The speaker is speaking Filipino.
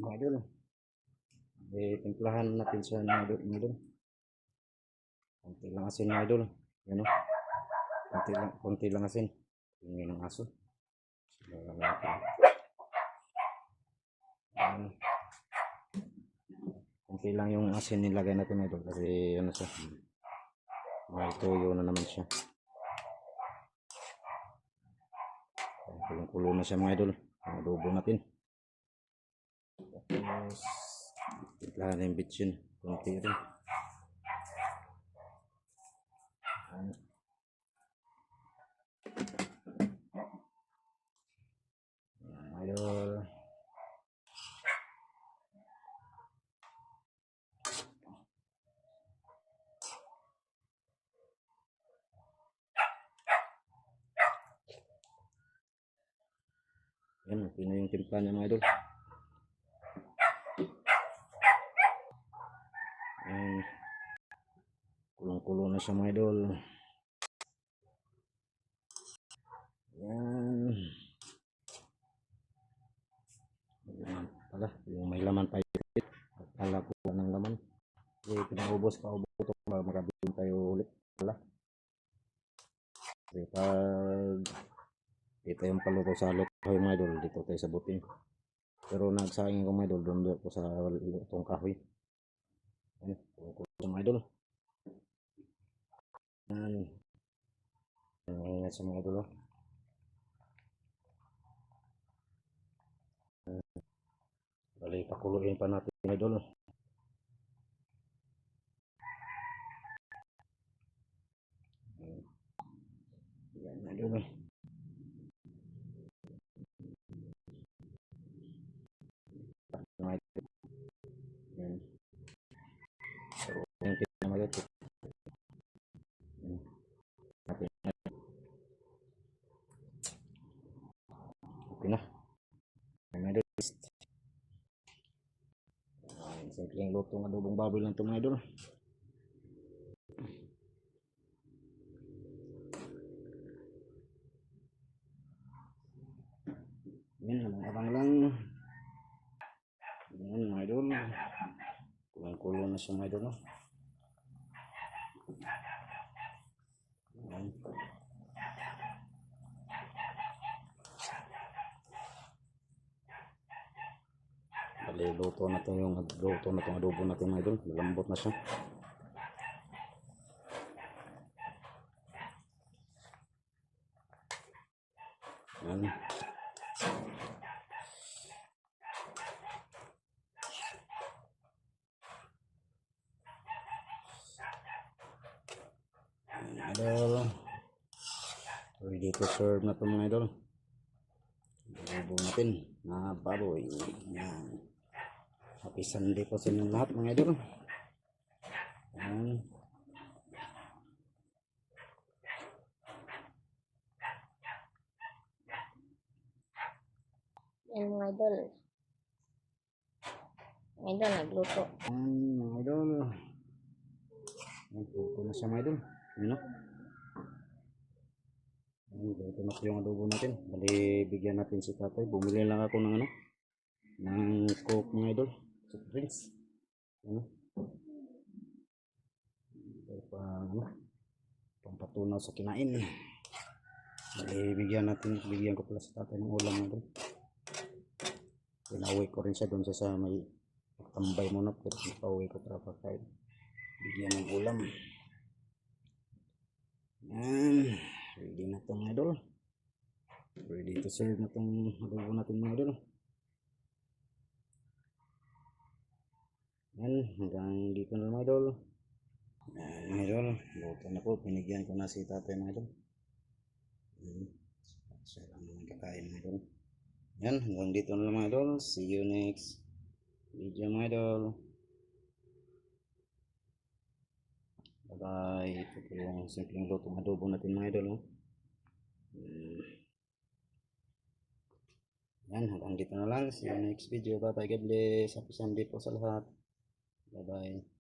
mga idol. Timplahan natin sa mga idol. Konti lang asin mga idol. Yan o. Konti lang asin. Tingin ng aso. Konti lang yung asin nilagay natin mga idol. Kasi ano siya. May toyo na naman siya. Kulong-kulo na siya mga idol. Ang adobo natin. Tapos timplahan yung bitchin. Konti rin. Idol. Yan, okay na yung timpla niya mga idol. Kulong-kulong na siya mga idol. Yan. Pala, yung may laman tayo. Akala ko ng laman. Kasi pinaubos pa ito para makabili tayo ulit. Pala. Kasi pag ito yung paluto sa kahoy mga idol, dito tayo sa buting. Pero nagsayang ko mga idol, doon ko sa itong kahoy. Yan, kulong-kulong mga idol. Yan. Yan sa mga idol. Bali, pakuluin pa natin mga idol. Yan mga idol. Yan. So, yung pinamalit. Okay na. Mga idol. Simpleng lutong adobong baboy lang ito mga idol. Yan, abang lang. Yan mga idol. Kulong-kulong na siya mga idol. Yan. Bali, luto na ito yung adobo natin mga idol. Malambot na siya. Yan. Idol, ready to serve na ito mga idol. Adobo natin na baboy. Yan. Happy Sunday po sa inyong lahat mga idol. Yan. Yan mga idol. Mga idol, nagluto. Yan mga idol. Yan, luto na siya mga idol. Yan o. Luto na yung adobo natin. Bali, bigyan natin si tatay. Bumili lang ako ng ano, ng coke mga idol. Soft drinks. Yan o. Pampatunaw sa kinain. Bali, bigyan ko pala sa tatay ng ulam mga idol. Pinauwi ko rin siya doon sa may tambay muna, pero pinauwi ko para pagkain. Bigyan ng ulam. Yan. Ready na itong idol. Ready to serve na itong adobo natin mga idol. Yan. Hanggang dito na mga idol. Yan mga idol. Luto na po. Pinigyan ko na si tatay mga idol. Siya lang naman kakain mga idol. Yan. Hanggang dito na mga idol. See you next video mga idol. Bye. Ito po yung simpleng lutong adobo natin mga idol. Yan, hanggang dito na lang. See you next video. Bye bye. God bless. Happy Sunday po sa lahat. Bye bye.